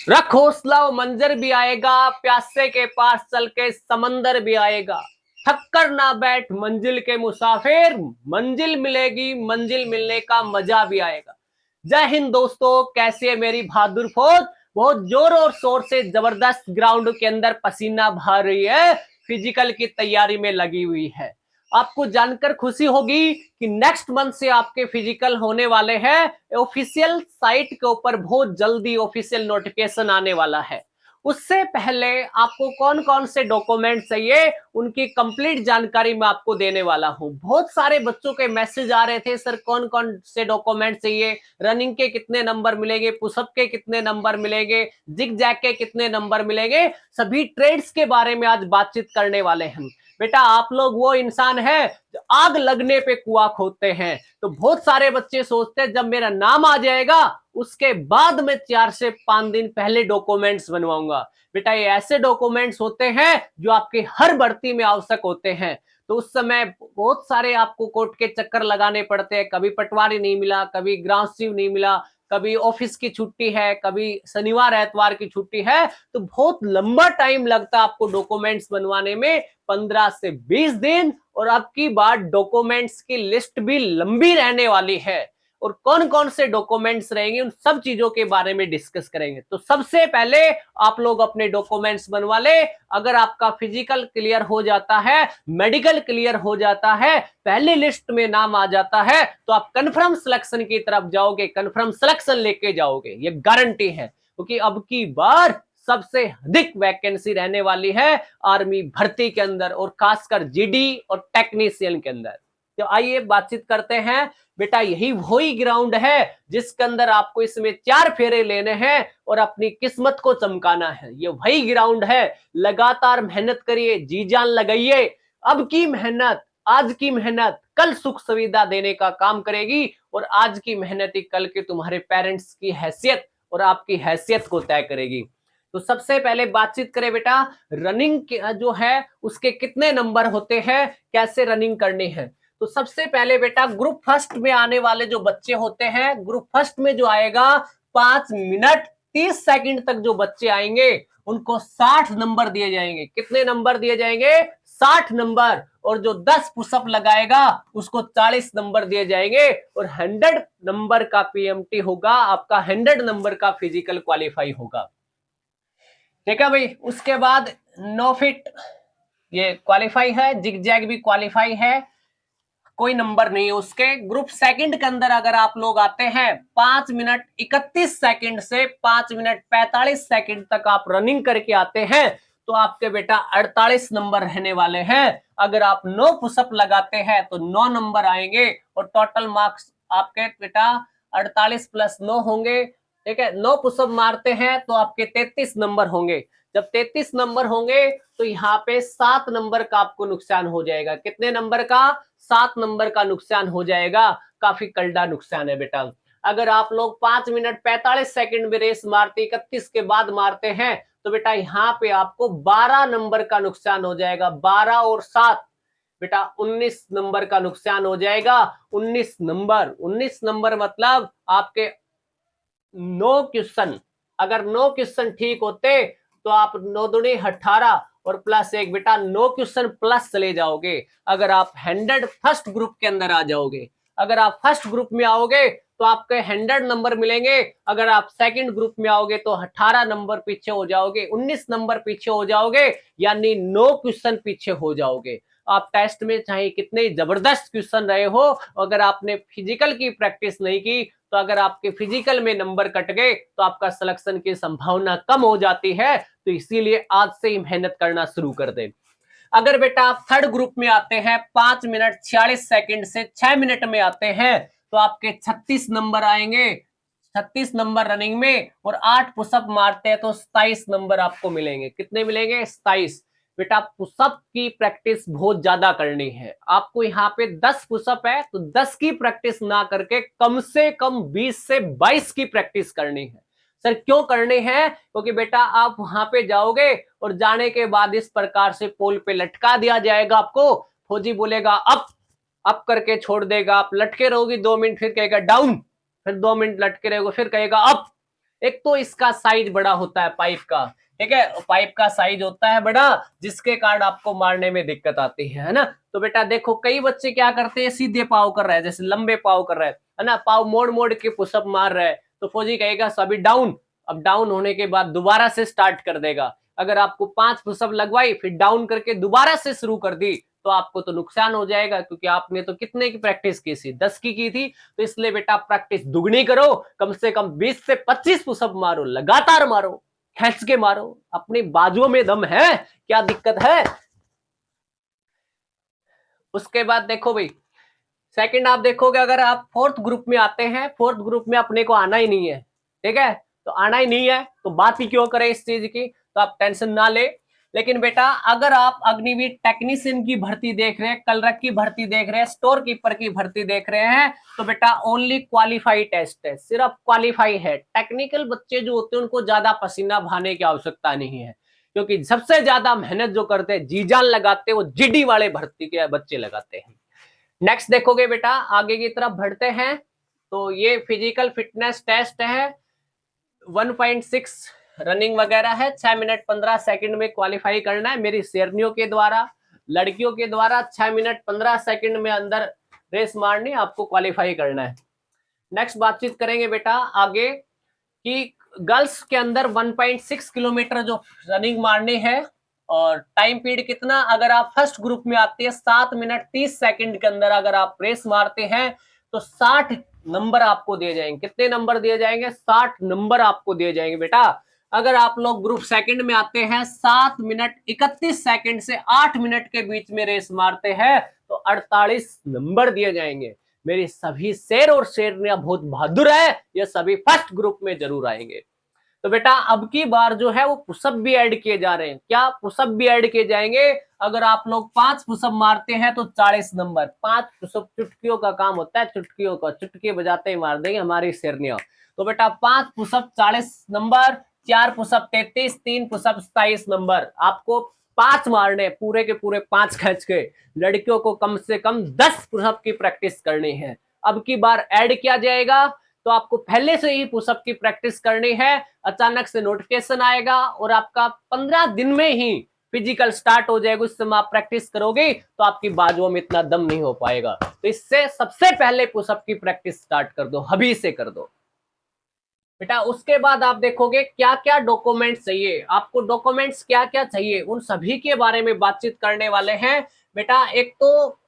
रख हौसला वो मंजर भी आएगा, प्यासे के पास चल के समंदर भी आएगा। थक कर ना बैठ मंजिल के मुसाफिर, मंजिल मिलेगी, मंजिल मिलने का मजा भी आएगा। जय हिंद दोस्तों, कैसी है मेरी बहादुर फौज? बहुत जोर और शोर से जबरदस्त ग्राउंड के अंदर पसीना बहा रही है, फिजिकल की तैयारी में लगी हुई है। आपको जानकर खुशी होगी कि नेक्स्ट मंथ से आपके फिजिकल होने वाले हैं। ऑफिशियल साइट के ऊपर बहुत जल्दी ऑफिशियल नोटिफिकेशन आने वाला है। उससे पहले आपको कौन कौन से डॉक्यूमेंट चाहिए, उनकी कंप्लीट जानकारी मैं आपको देने वाला हूं। बहुत सारे बच्चों के मैसेज आ रहे थे, सर कौन कौन से डॉक्यूमेंट चाहिए, रनिंग के कितने नंबर मिलेंगे, पुशअप के कितने नंबर मिलेंगे, जिग जैग के कितने नंबर मिलेंगे, सभी ट्रेड्स के बारे में आज बातचीत करने वाले हैं। बेटा आप लोग वो इंसान है जो आग लगने पे कुआं खोदते हैं। तो बहुत सारे बच्चे सोचते हैं जब मेरा नाम आ जाएगा उसके बाद मैं 4 से 5 दिन पहले डॉक्यूमेंट्स बनवाऊंगा। बेटा ये ऐसे डॉक्यूमेंट्स होते हैं जो आपके हर भर्ती में आवश्यक होते हैं। तो उस समय बहुत सारे आपको कोर्ट के चक्कर लगाने पड़ते हैं, कभी पटवारी नहीं मिला, कभी ग्राम नहीं मिला, कभी ऑफिस की छुट्टी है, कभी शनिवार एतवार की छुट्टी है। तो बहुत लंबा टाइम लगता है आपको डॉक्यूमेंट्स बनवाने में, 15 से 20 दिन। और अब की बार डॉक्यूमेंट्स की लिस्ट भी लंबी रहने वाली है, और कौन कौन से डॉक्यूमेंट्स रहेंगे उन सब चीजों के बारे में डिस्कस करेंगे। तो सबसे पहले आप लोग अपने डॉक्यूमेंट्स बनवा ले। अगर आपका फिजिकल क्लियर हो जाता है, मेडिकल क्लियर हो जाता है, पहली लिस्ट में नाम आ जाता है, तो आप कंफर्म सिलेक्शन की तरफ जाओगे, कंफर्म सिलेक्शन लेके जाओगे, ये गारंटी है। क्योंकि अब की बार सबसे अधिक वैकेंसी रहने वाली है आर्मी भर्ती के अंदर, और खासकर जीडी और टेक्नीशियन के अंदर। तो आइए बातचीत करते हैं। बेटा यही वही ग्राउंड है जिसके अंदर आपको इसमें 4 फेरे लेने हैं और अपनी किस्मत को चमकाना है। ये वही ग्राउंड है, लगातार मेहनत करिए, जी जान लगाइए। अब की मेहनत, आज की मेहनत कल सुख सुविधा देने का काम करेगी, और आज की मेहनत ही कल के तुम्हारे पेरेंट्स की हैसियत और आपकी हैसियत को तय करेगी। तो सबसे पहले बातचीत करें बेटा, रनिंग जो है उसके कितने नंबर होते हैं, कैसे रनिंग करनी है। तो सबसे पहले बेटा ग्रुप फर्स्ट में आने वाले जो बच्चे होते हैं, ग्रुप फर्स्ट में जो आएगा 5 मिनट 30 सेकंड तक जो बच्चे आएंगे उनको 60 नंबर दिए जाएंगे। कितने नंबर दिए जाएंगे? 60 नंबर। और जो 10 पुशअप लगाएगा उसको 40 नंबर दिए जाएंगे, और 100 नंबर का पीएमटी होगा, आपका 100 नंबर का फिजिकल क्वालिफाई होगा। ठीक है भाई। उसके बाद 9 फीट ये क्वालिफाई है, जिग जैग भी क्वालिफाई है, कोई नंबर नहीं है उसके। ग्रुप सेकंड के अंदर अगर आप लोग आते हैं, 5 मिनट 31 सेकंड से 5 मिनट 45 सेकंड तक आप रनिंग करके आते हैं, तो आपके बेटा 48 नंबर रहने वाले हैं। अगर आप 9 पुशअप लगाते हैं तो 9 नंबर आएंगे, और टोटल मार्क्स आपके बेटा 48 + 9 होंगे। ठीक है, 9 पुशअप मारते हैं तो आपके 33 नंबर होंगे। जब 33 नंबर होंगे तो यहाँ पे 7 नंबर का आपको नुकसान हो जाएगा। कितने नंबर का? 7 नंबर का नुकसान हो जाएगा। काफी कलडा नुकसान है बेटा। अगर आप लोग 5 मिनट 45 सेकंड में रेस मारते 31 के बाद मारते हैं, तो बेटा यहाँ पे आपको 12 नंबर का नुकसान हो जाएगा। 12 और 7 बेटा 19 नंबर का नुकसान हो जाएगा। 19 नंबर मतलब आपके 9 क्वेश्चन, अगर 9 क्वेश्चन ठीक होते तो आप 9 दूनी 18 और +1 बेटा 9 क्वेश्चन प्लस चले जाओगे। अगर आप 100 फर्स्ट ग्रुप के अंदर आ जाओगे, अगर आप फर्स्ट ग्रुप में आओगे तो आपके 100 नंबर मिलेंगे। अगर आप सेकंड ग्रुप में आओगे तो 18 नंबर पीछे हो जाओगे, 19 नंबर पीछे हो जाओगे, यानी 9 क्वेश्चन पीछे हो जाओगे। आप टेस्ट में चाहे कितने जबरदस्त क्वेश्चन रहे हो, अगर आपने फिजिकल की प्रैक्टिस नहीं की, तो अगर आपके फिजिकल में नंबर कट गए तो आपका सिलेक्शन की संभावना कम हो जाती है। तो इसीलिए आज से ही मेहनत करना शुरू कर दें। अगर बेटा आप थर्ड ग्रुप में आते हैं, 5 मिनट 46 सेकंड से 6 मिनट में आते हैं, तो आपके 36 नंबर आएंगे। 36 नंबर रनिंग में, और 8 पुशअप मारते हैं तो 27 नंबर आपको मिलेंगे। कितने मिलेंगे? 27। बेटा पुशअप की प्रैक्टिस बहुत ज्यादा करनी है आपको। यहाँ पे 10 पुशअप है तो 10 की प्रैक्टिस ना करके कम से कम 20 से 22 की प्रैक्टिस करनी है। सर क्यों करनी है? क्योंकि बेटा आप वहां पे जाओगे और जाने के बाद इस प्रकार से पोल पे लटका दिया जाएगा आपको। फौजी बोलेगा अप करके छोड़ देगा, आप लटके रहोगे 2 मिनट, फिर कहेगा डाउन, फिर 2 मिनट लटके रहोगे, फिर कहेगा अप। एक तो इसका साइज बड़ा होता है पाइप का, ठीक है, पाइप का साइज होता है बड़ा, जिसके कारण आपको मारने में दिक्कत आती है ना। तो बेटा देखो कई बच्चे क्या करते हैं, सीधे पाव कर रहे हैं, जैसे लंबे पाव कर रहे हैं, है ना, पाव मोड़ मोड़ के पुशअप मार रहे हैं, तो फौजी कहेगा सभी डाउन। अब डाउन होने के बाद दोबारा से स्टार्ट कर देगा। अगर आपको 5 पुशअप लगवाई फिर डाउन करके दोबारा से शुरू कर दी तो आपको तो नुकसान हो जाएगा, क्योंकि आपने तो कितने की प्रैक्टिस की थी, 10 की थी। तो इसलिए बेटा प्रैक्टिस दुगनी करो, कम से कम 20 से 25 पुशअप मारो, लगातार मारो, खींच के मारो, अपनी बाजुओं में दम है, क्या दिक्कत है। उसके बाद देखो भाई, सेकंड आप देखोगे, अगर आप फोर्थ ग्रुप में आते हैं, फोर्थ ग्रुप में अपने को आना ही नहीं है, ठीक है, तो आना ही नहीं है तो बात ही क्यों करें इस चीज की, तो आप टेंशन ना ले। लेकिन बेटा अगर आप अग्निवीर टेक्नीशियन की भर्ती देख रहे हैं, कलरक की भर्ती देख रहे हैं, स्टोर कीपर की भर्ती देख रहे हैं, तो बेटा ओनली क्वालिफाई टेस्ट है, सिर्फ क्वालिफाई है। टेक्निकल बच्चे जो होते हैं उनको ज्यादा पसीना बहाने की आवश्यकता नहीं है, क्योंकि सबसे ज्यादा मेहनत जो करते हैं, जी जान लगाते हैं, वो जीडी वाले भर्ती के बच्चे लगाते हैं। नेक्स्ट देखोगे बेटा, आगे की तरफ बढ़ते हैं, तो ये फिजिकल फिटनेस टेस्ट है, 1.6 रनिंग वगैरह है, 6 मिनट 15 सेकंड में क्वालिफाई करना है मेरी शेरनियों के द्वारा, लड़कियों के द्वारा 6 मिनट 15 सेकंड में अंदर रेस मारनी, आपको क्वालिफाई करना है। नेक्स्ट बातचीत करेंगे बेटा आगे कि गर्ल्स के अंदर 1.6 किलोमीटर जो रनिंग मारनी है, और टाइम पीरियड कितना, अगर आप फर्स्ट ग्रुप में आते हैं 7 मिनट 30 सेकंड के अंदर अगर आप रेस मारते हैं तो 60 नंबर आपको दिए जाएंगे। कितने नंबर दिए जाएंगे, 60 नंबर आपको दिए जाएंगे बेटा। अगर आप लोग ग्रुप सेकंड में आते हैं, 7 मिनट 31 सेकंड से 8 मिनट के बीच में रेस मारते हैं तो 48 नंबर दिए जाएंगे। मेरी सभी शेर और शेरनियां बहुत बहादुर है, ये सभी फर्स्ट ग्रुप में जरूर आएंगे। तो बेटा अब की बार जो है वो पुशअप भी ऐड किए जा रहे हैं, क्या पुशअप भी ऐड किए जाएंगे। अगर आप लोग 5 पुशअप मारते हैं तो 40 नंबर, 5 पुशअप चुटकियों का काम होता है, चुटकियों का, चुटकी बजाते ही मार देंगे हमारी शेरनियां। तो बेटा 5 pushup 40 number, 4 pushup 33, 3 pushup 27 number, आपको 5 मारने, पूरे के पूरे 5 खींच के। लड़कियों को कम से कम 10 पुशअप की प्रैक्टिस करनी है। अब की बार ऐड किया जाएगा, तो आपको पहले से ही पुशअप की प्रैक्टिस करनी है। अचानक से नोटिफिकेशन आएगा और आपका 15 दिन में ही फिजिकल स्टार्ट हो जाएगा, उस समय आप प्रैक्टिस करोगे तो आपकी बाजुओं में इतना दम नहीं हो पाएगा। तो इससे सबसे पहले पुशअप की प्रैक्टिस स्टार्ट कर दो, अभी से कर दो बेटा। उसके बाद आप देखोगे क्या क्या डॉक्यूमेंट्स चाहिए आपको, डॉक्यूमेंट्स क्या क्या चाहिए उन सभी के बारे में बातचीत करने वाले हैं बेटा। एक तो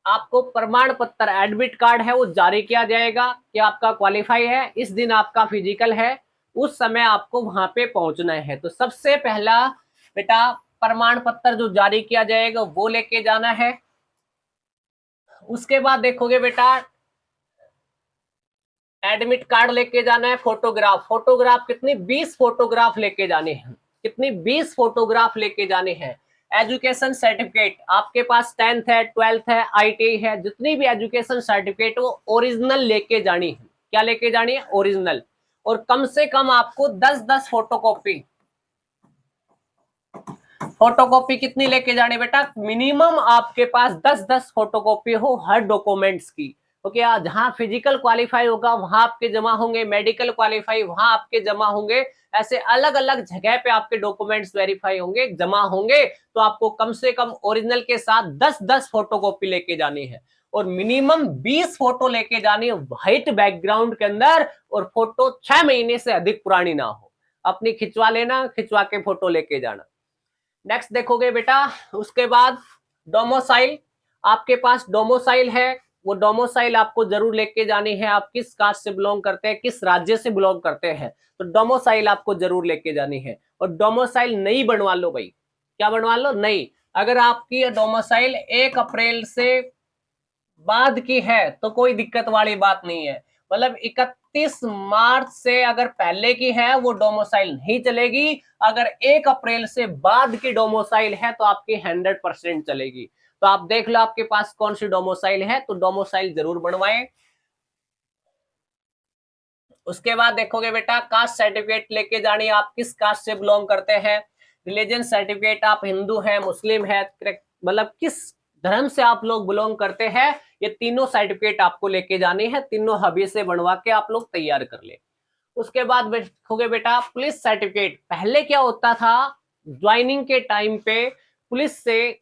आपको प्रमाण पत्र, एडमिट कार्ड है, वो जारी किया जाएगा कि आपका क्वालिफाई है, इस दिन आपका फिजिकल है, उस समय आपको वहां पे पहुंचना है। तो सबसे पहला बेटा प्रमाण पत्र जो जारी किया जाएगा वो लेके जाना है। उसके बाद देखोगे बेटा एडमिट कार्ड लेके जाना है, फोटोग्राफ, फोटोग्राफ कितनी, 20 फोटोग्राफ लेके जाने हैं, कितनी, 20 फोटोग्राफ लेके जाने हैं। एजुकेशन सर्टिफिकेट, आपके पास 10th है, 12th है, ITI है, जितनी भी एजुकेशन सर्टिफिकेट वो ओरिजिनल लेके जानी है। क्या लेके जानी है, ओरिजिनल। और कम से कम आपको 10-10 फोटोकॉपी, फोटोकॉपी कितनी लेके जानी बेटा, मिनिमम आपके पास 10-10 फोटोकॉपी हो हर डॉक्यूमेंट्स की। क्योंकि जहां फिजिकल क्वालिफाई होगा वहां आपके जमा होंगे, मेडिकल क्वालिफाई वहां आपके जमा होंगे, ऐसे अलग अलग जगह पे आपके डॉक्यूमेंट्स वेरीफाई होंगे, जमा होंगे। तो आपको कम से कम ओरिजिनल के साथ 10-10 फोटोकॉपी लेके जानी है, और मिनिमम 20 फोटो लेके जानी है व्हाइट बैकग्राउंड के अंदर, और फोटो 6 महीने से अधिक पुरानी ना हो। अपनी खिंचवा लेना, खिंचवा के फोटो लेके जाना। नेक्स्ट देखोगे बेटा, उसके बाद डोमोसाइल, आपके पास डोमोसाइल है, वो डोमोसाइल आपको जरूर लेके जानी है। आप किस कास्ट से बिलोंग करते हैं, किस राज्य से बिलोंग करते हैं, तो डोमोसाइल आपको जरूर लेके जानी है। और डोमोसाइल नई बनवा लो भाई, क्या बनवा लो, नई। अगर आपकी डोमोसाइल 1 अप्रैल से बाद की है तो कोई दिक्कत वाली बात नहीं है, मतलब 31 मार्च से अगर पहले की है वो डोमोसाइल नहीं चलेगी। अगर 1 अप्रैल से बाद की डोमोसाइल है तो आपकी 100% चलेगी। तो आप देख लो आपके पास कौन सी डोमोसाइल है, तो डोमोसाइल जरूर बनवाएं। उसके बाद देखोगे बेटा कास्ट सर्टिफिकेट लेके जानी, आप किस कास्ट से बिलोंग करते हैं। रिलीजन सर्टिफिकेट, आप हिंदू हैं, मुस्लिम है, मतलब किस धर्म से आप लोग बिलोंग करते हैं, ये तीनों सर्टिफिकेट आपको लेके जानी है। तीनों हबी से बनवा के आप लोग तैयार कर ले। उसके बाद देखोगे बेटा पुलिस सर्टिफिकेट। पहले क्या होता था, ज्वाइनिंग के टाइम पे पुलिस से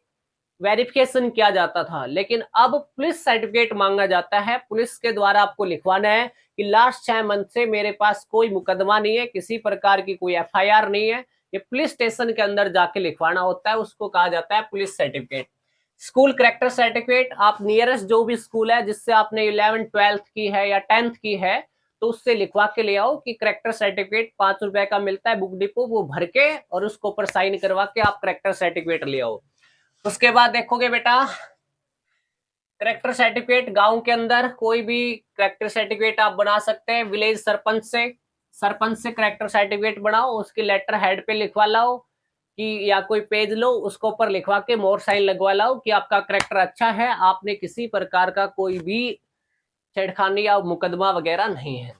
वेरिफिकेशन किया जाता था, लेकिन अब पुलिस सर्टिफिकेट मांगा जाता है। पुलिस के द्वारा आपको लिखवाना है कि लास्ट 6 मंथ से मेरे पास कोई मुकदमा नहीं है, किसी प्रकार की कोई एफआईआर नहीं है। ये पुलिस स्टेशन के अंदर जाके लिखवाना होता है, उसको कहा जाता है police certificate. School character certificate, आप नियरेस्ट जो भी स्कूल है जिससे आपने 11th 12th की है या 10th की है, तो उससे लिखवा के ले आओ कि करेक्टर सर्टिफिकेट 5 रुपए का मिलता है बुक डिपो, वो भर के और उसके ऊपर साइन करवा के आप करेक्टर सर्टिफिकेट ले आओ। उसके बाद देखोगे बेटा करेक्टर सर्टिफिकेट, गांव के अंदर कोई भी करेक्टर सर्टिफिकेट आप बना सकते हैं। विलेज सरपंच से करेक्टर सर्टिफिकेट बनाओ, उसकी लेटर हेड पे लिखवा लाओ कि या कोई पेज लो, उसके ऊपर लिखवा के मोर साइन लगवा लाओ कि आपका करेक्टर अच्छा है, आपने किसी प्रकार का कोई भी छेड़खानी या मुकदमा वगैरह नहीं है।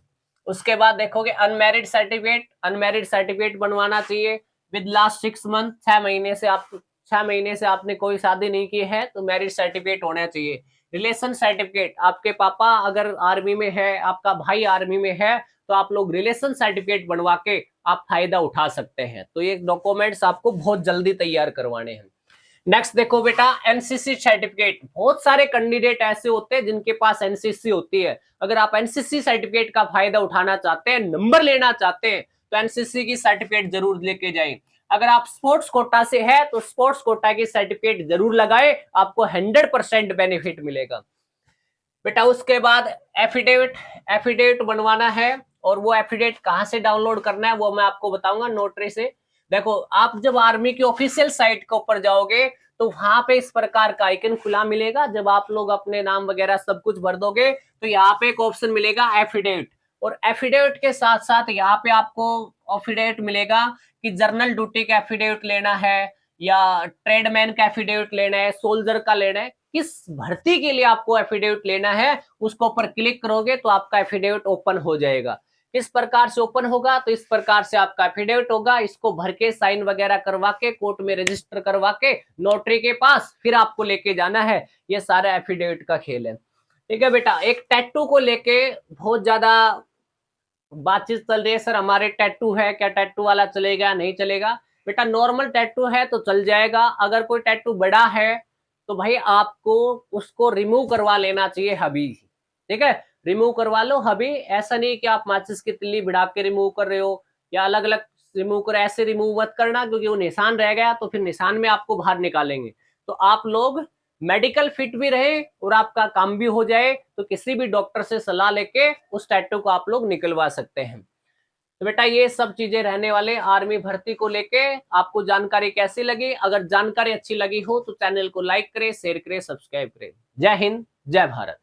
उसके बाद देखोगे अनमैरिड सर्टिफिकेट बनवाना चाहिए विद लास्ट 6 मंथ, 6 महीने से आपने कोई शादी नहीं की है तो मैरिज सर्टिफिकेट होना चाहिए। रिलेशन सर्टिफिकेट, आपके पापा अगर आर्मी में है, आपका भाई आर्मी में है, तो आप लोग रिलेशन सर्टिफिकेट बनवा के आप फायदा उठा सकते हैं। तो ये डॉक्यूमेंट्स आपको बहुत जल्दी तैयार करवाने हैं। नेक्स्ट देखो बेटा एनसीसी सर्टिफिकेट। बहुत सारे कैंडिडेट ऐसे होते हैं जिनके पास एनसीसी होती है। अगर आप एनसीसी सर्टिफिकेट का फायदा उठाना चाहते हैं, नंबर लेना चाहते हैं, तो एनसीसी की सर्टिफिकेट जरूर लेके जाएं। अगर आप स्पोर्ट्स कोटा से है तो स्पोर्ट्स कोटा की सर्टिफिकेट जरूर लगाए, आपको 100% बेनिफिट मिलेगा बेटा। उसके बाद एफिडेविट बनवाना है, और वो एफिडेविट कहाँ से डाउनलोड करना है वो मैं आपको बताऊंगा नोटरी से। देखो आप जब आर्मी की ऑफिशियल साइट के ऊपर जाओगे तो वहां पे इस प्रकार का आइकन खुला मिलेगा। जब आप लोग अपने नाम वगैरह सब कुछ भर दोगे तो यहाँ पे एक ऑप्शन मिलेगा एफिडेविट, और एफिडेविट के साथ साथ यहाँ पे आपको एफिडेविट मिलेगा कि जर्नल ड्यूटी का एफिडेविट लेना है या ट्रेडमैन का एफिडेविट लेना है, सोल्जर का लेना है, किस भर्ती के लिए आपको एफिडेविट लेना है उसको ऊपर क्लिक करोगे तो आपका एफिडेविट ओपन हो जाएगा। इस प्रकार से ओपन होगा तो इस प्रकार से आपका एफिडेविट होगा। इसको भर के साइन वगैरह करवा के कोर्ट में रजिस्टर करवा के नोटरी के पास फिर आपको लेके जाना है। ये सारा एफिडेविट का खेल है। ठीक है बेटा, एक टैटू को लेके बहुत ज्यादा बातचीत चल रही है, सर हमारे टैटू है, क्या टैटू वाला चलेगा नहीं चलेगा। बेटा नॉर्मल टैटू है तो चल जाएगा, अगर कोई टैटू बड़ा है तो भाई आपको उसको रिमूव करवा लेना चाहिए अभी। ठीक है, रिमूव करवा लो अभी। ऐसा नहीं कि आप माचिस की तिल्ली भिड़ा के रिमूव कर रहे हो या अलग अलग रिमूव कर, ऐसे रिमूव मत करना, क्योंकि वो निशान रह गया तो फिर निशान में आपको बाहर निकालेंगे। तो आप लोग मेडिकल फिट भी रहे और आपका काम भी हो जाए, तो किसी भी डॉक्टर से सलाह लेके उस टैटू को आप लोग निकलवा सकते हैं। तो बेटा ये सब चीजें रहने वाले आर्मी भर्ती को लेके। आपको जानकारी कैसी लगी? अगर जानकारी अच्छी लगी हो तो चैनल को लाइक करें, शेयर करें, सब्सक्राइब करें। जय हिंद, जय भारत।